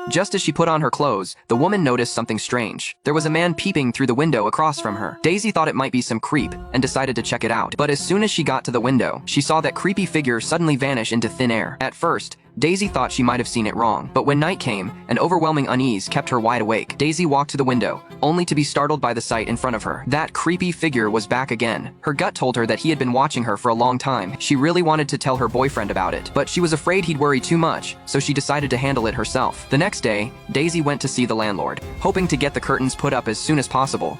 Just as she put on her clothes, the woman noticed something strange. There was a man peeping through the window across from her. Daisy thought it might be some creep and decided to check it out. But as soon as she got to the window, she saw that creepy figure suddenly vanish into thin air. At first, Daisy thought she might have seen it wrong, but when night came, an overwhelming unease kept her wide awake. Daisy walked to the window, only to be startled by the sight in front of her. That creepy figure was back again. Her gut told her that he had been watching her for a long time. She really wanted to tell her boyfriend about it, but she was afraid he'd worry too much, so she decided to handle it herself. The next day, Daisy went to see the landlord, hoping to get the curtains put up as soon as possible.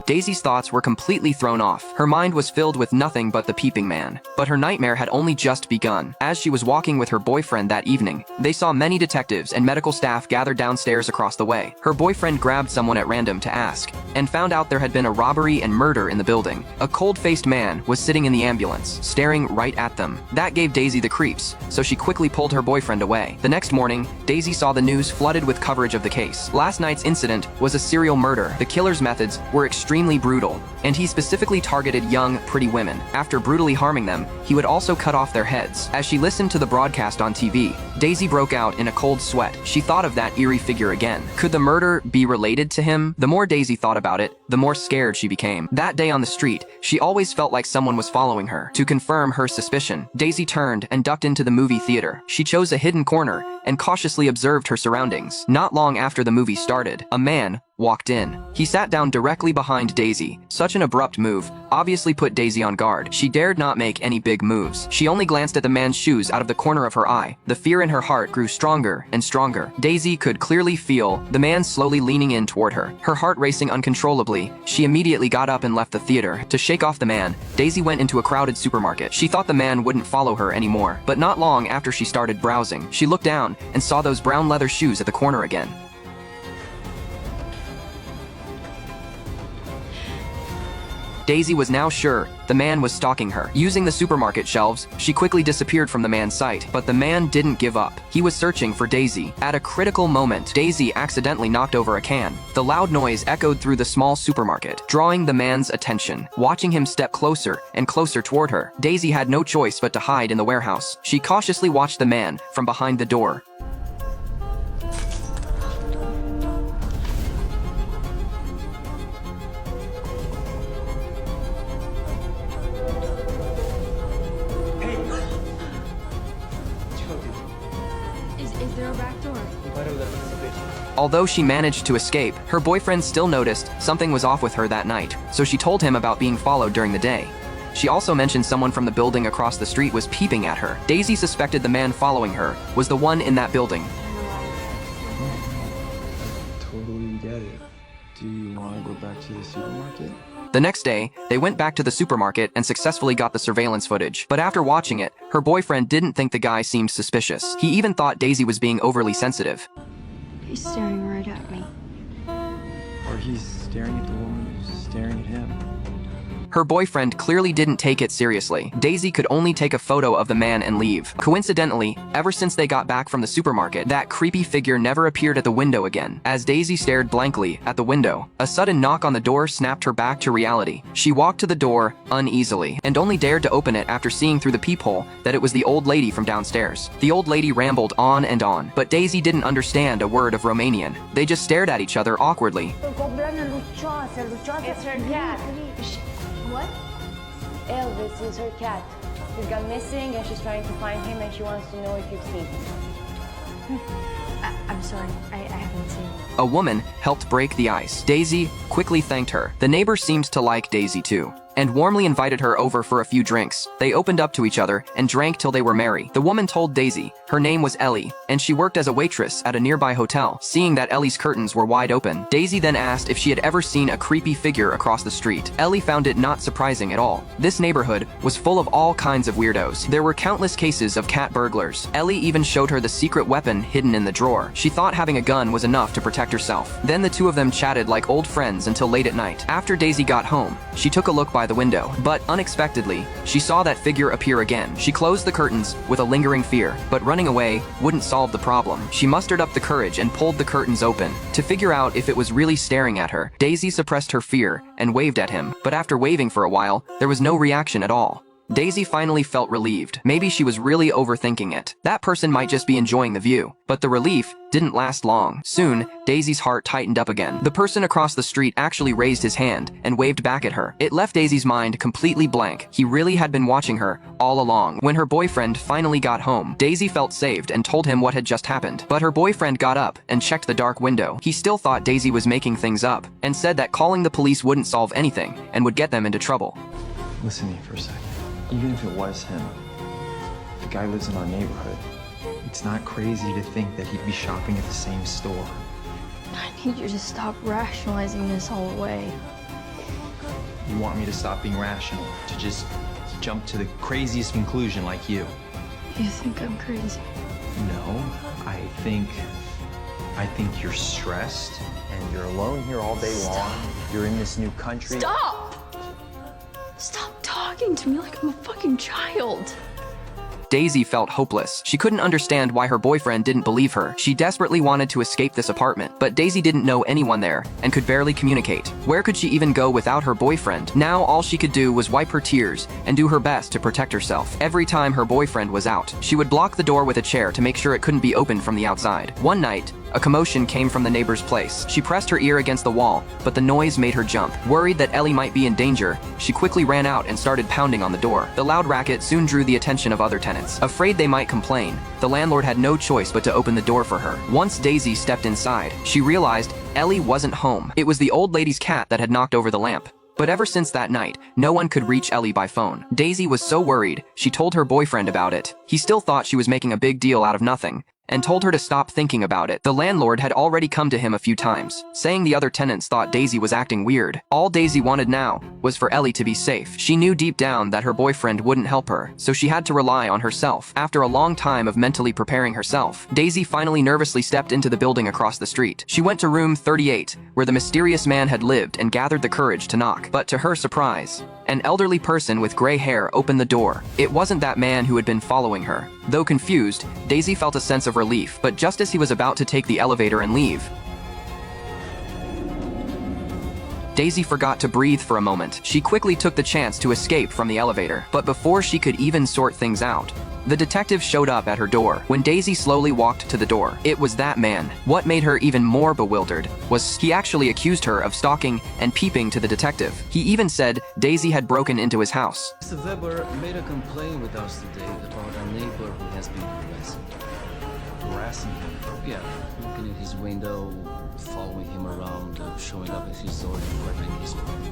Daisy's thoughts were completely thrown off. Her mind was filled with nothing but the peeping man. But her nightmare had only just begun. As she was walking with her boyfriend that evening, they saw many detectives and medical staff gathered downstairs across the way. Her boyfriend grabbed someone at random to ask, and found out there had been a robbery and murder in the building. A cold-faced man was sitting in the ambulance, staring right at them. That gave Daisy the creeps, so she quickly pulled her boyfriend away. The next morning, Daisy saw the news flooded with coverage of the case. Last night's incident was a serial murder. The killer's methods were extremely brutal, and he specifically targeted young, pretty women. After brutally harming them, he would also cut off their heads. As she listened to the broadcast on TV, Daisy broke out in a cold sweat. She thought of that eerie figure again. Could the murder be related to him? The more Daisy thought about it, the more scared she became. That day on the street, she always felt like someone was following her. To confirm her suspicion, Daisy turned and ducked into the movie theater. She chose a hidden corner and cautiously observed her surroundings. Not long after the movie started, a man walked in. He sat down directly behind Daisy. Such an abrupt move obviously put Daisy on guard. She dared not make any big moves. She only glanced at the man's shoes out of the corner of her eye. The fear in her heart grew stronger and stronger. Daisy could clearly feel the man slowly leaning in toward her. Her heart racing uncontrollably, she immediately got up and left the theater. To shake off the man, Daisy went into a crowded supermarket. She thought the man wouldn't follow her anymore, but not long after she started browsing, she looked down and saw those brown leather shoes at the corner again. Daisy was now sure the man was stalking her. Using the supermarket shelves, she quickly disappeared from the man's sight, but the man didn't give up. He was searching for Daisy. At a critical moment, Daisy accidentally knocked over a can. The loud noise echoed through the small supermarket, drawing the man's attention. Watching him step closer and closer toward her, Daisy had no choice but to hide in the warehouse. She cautiously watched the man from behind the door. Is there a back door? Although she managed to escape, her boyfriend still noticed something was off with her that night, so she told him about being followed during the day. She also mentioned someone from the building across the street was peeping at her. Daisy suspected the man following her was the one in that building. Totally get it. Do you want to go back to the supermarket? The next day, they went back to the supermarket and successfully got the surveillance footage. But after watching it, her boyfriend didn't think the guy seemed suspicious. He even thought Daisy was being overly sensitive. He's staring right at me. Or he's staring at the woman who's staring at him. Her boyfriend clearly didn't take it seriously. Daisy could only take a photo of the man and leave. Coincidentally, ever since they got back from the supermarket, that creepy figure never appeared at the window again. As Daisy stared blankly at the window, a sudden knock on the door snapped her back to reality. She walked to the door uneasily and only dared to open it after seeing through the peephole that it was the old lady from downstairs. The old lady rambled on and on, but Daisy didn't understand a word of Romanian. They just stared at each other awkwardly. It's her cat. What? Elvis is her cat. He's gone missing and she's trying to find him and she wants to know if you've seen him. I'm sorry, I haven't seen. A woman helped break the ice. Daisy quickly thanked her. The neighbor seemed to like Daisy too, and warmly invited her over for a few drinks. They opened up to each other and drank till they were merry. The woman told Daisy her name was Ellie, and she worked as a waitress at a nearby hotel. Seeing that Ellie's curtains were wide open, Daisy then asked if she had ever seen a creepy figure across the street. Ellie found it not surprising at all. This neighborhood was full of all kinds of weirdos. There were countless cases of cat burglars. Ellie even showed her the secret weapon hidden in the drawer. She thought having a gun was enough to protect herself. Then the two of them chatted like old friends until late at night. After Daisy got home, she took a look by by the window. But unexpectedly, she saw that figure appear again. She closed the curtains with a lingering fear, but running away wouldn't solve the problem. She mustered up the courage and pulled the curtains open to figure out if it was really staring at her. Daisy suppressed her fear and waved at him, but after waving for a while, there was no reaction at all. Daisy finally felt relieved. Maybe she was really overthinking it. That person might just be enjoying the view. But the relief didn't last long. Soon, Daisy's heart tightened up again. The person across the street actually raised his hand and waved back at her. It left Daisy's mind completely blank. He really had been watching her all along. When her boyfriend finally got home, Daisy felt saved and told him what had just happened. But her boyfriend got up and checked the dark window. He still thought Daisy was making things up and said that calling the police wouldn't solve anything and would get them into trouble. Listen to me for a second. Even if it was him, the guy lives in our neighborhood. It's not crazy to think that he'd be shopping at the same store. I need you to stop rationalizing this whole way. You want me to stop being rational, to just jump to the craziest conclusion like you? You think I'm crazy? No, I think you're stressed and you're alone here all day long. You're in this new country. Stop! Stop talking to me like I'm a fucking child. Daisy felt hopeless. She couldn't understand why her boyfriend didn't believe her. She desperately wanted to escape this apartment, but Daisy didn't know anyone there and could barely communicate. Where could she even go without her boyfriend? Now all she could do was wipe her tears and do her best to protect herself. Every time her boyfriend was out, she would block the door with a chair to make sure it couldn't be opened from the outside. One night, a commotion came from the neighbor's place. She pressed her ear against the wall, but the noise made her jump. Worried that Ellie might be in danger, she quickly ran out and started pounding on the door. The loud racket soon drew the attention of other tenants. Afraid they might complain, the landlord had no choice but to open the door for her. Once Daisy stepped inside, she realized Ellie wasn't home. It was the old lady's cat that had knocked over the lamp. But ever since that night, no one could reach Ellie by phone. Daisy was so worried, she told her boyfriend about it. He still thought she was making a big deal out of nothing, and told her to stop thinking about it. The landlord had already come to him a few times, saying the other tenants thought Daisy was acting weird. All Daisy wanted now was for Ellie to be safe. She knew deep down that her boyfriend wouldn't help her, so she had to rely on herself. After a long time of mentally preparing herself, Daisy finally nervously stepped into the building across the street. She went to room 38, where the mysterious man had lived, and gathered the courage to knock. But to her surprise, an elderly person with gray hair opened the door. It wasn't that man who had been following her. Though confused, Daisy felt a sense of relief, but just as he was about to take the elevator and leave, Daisy forgot to breathe for a moment. She quickly took the chance to escape from the elevator, but before she could even sort things out, the detective showed up at her door. When Daisy slowly walked to the door, it was that man. What made her even more bewildered was he actually accused her of stalking and peeping to the detective. He even said Daisy had broken into his house. Mr. Weber made a complaint with us today about a neighbor who has been harassing. Harassing him. Yeah, looking at his window, following him around, showing up at his door and threatening his wife.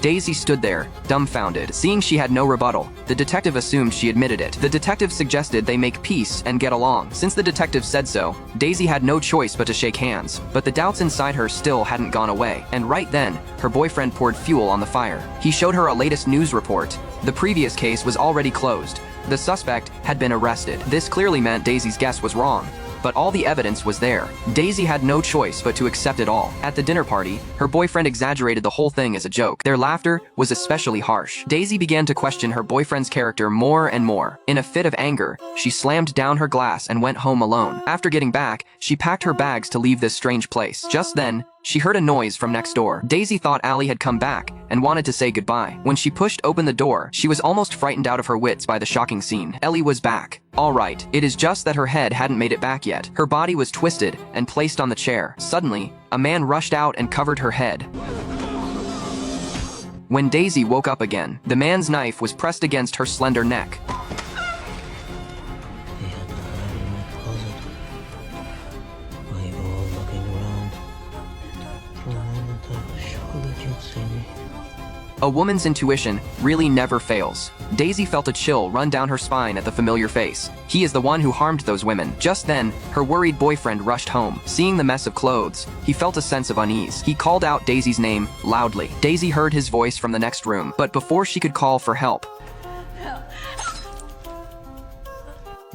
Daisy stood there, dumbfounded. Seeing she had no rebuttal, the detective assumed she admitted it. The detective suggested they make peace and get along. Since the detective said so, Daisy had no choice but to shake hands. But the doubts inside her still hadn't gone away. And right then, her boyfriend poured fuel on the fire. He showed her a latest news report. The previous case was already closed. The suspect had been arrested. This clearly meant Daisy's guess was wrong. But all the evidence was there. Daisy had no choice but to accept it all. At the dinner party, her boyfriend exaggerated the whole thing as a joke. Their laughter was especially harsh. Daisy began to question her boyfriend's character more and more. In a fit of anger, she slammed down her glass and went home alone. After getting back, she packed her bags to leave this strange place. Just then, she heard a noise from next door. Daisy thought Allie had come back and wanted to say goodbye. When she pushed open the door, she was almost frightened out of her wits by the shocking scene. Ellie was back. All right, it is just that her head hadn't made it back yet. Her body was twisted and placed on the chair. Suddenly, a man rushed out and covered her head. When Daisy woke up again, the man's knife was pressed against her slender neck. A woman's intuition really never fails. Daisy felt a chill run down her spine at the familiar face. He is the one who harmed those women. Just then, her worried boyfriend rushed home. Seeing the mess of clothes, he felt a sense of unease. He called out Daisy's name loudly. Daisy heard his voice from the next room, but before she could call for help,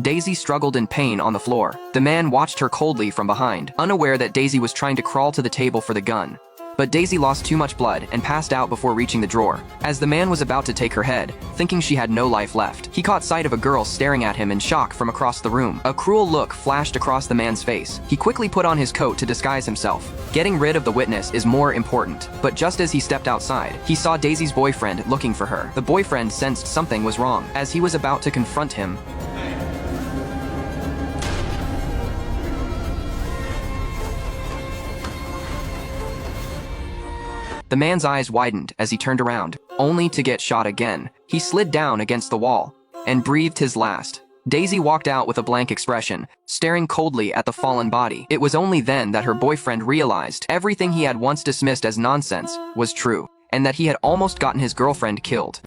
Daisy struggled in pain on the floor. The man watched her coldly from behind, unaware that Daisy was trying to crawl to the table for the gun. But Daisy lost too much blood and passed out before reaching the drawer. As the man was about to take her head, thinking she had no life left, he caught sight of a girl staring at him in shock from across the room. A cruel look flashed across the man's face. He quickly put on his coat to disguise himself. Getting rid of the witness is more important. But just as he stepped outside, he saw Daisy's boyfriend looking for her. The boyfriend sensed something was wrong. As he was about to confront him, the man's eyes widened as he turned around, only to get shot again. He slid down against the wall and breathed his last. Daisy walked out with a blank expression, staring coldly at the fallen body. It was only then that her boyfriend realized everything he had once dismissed as nonsense was true, and that he had almost gotten his girlfriend killed.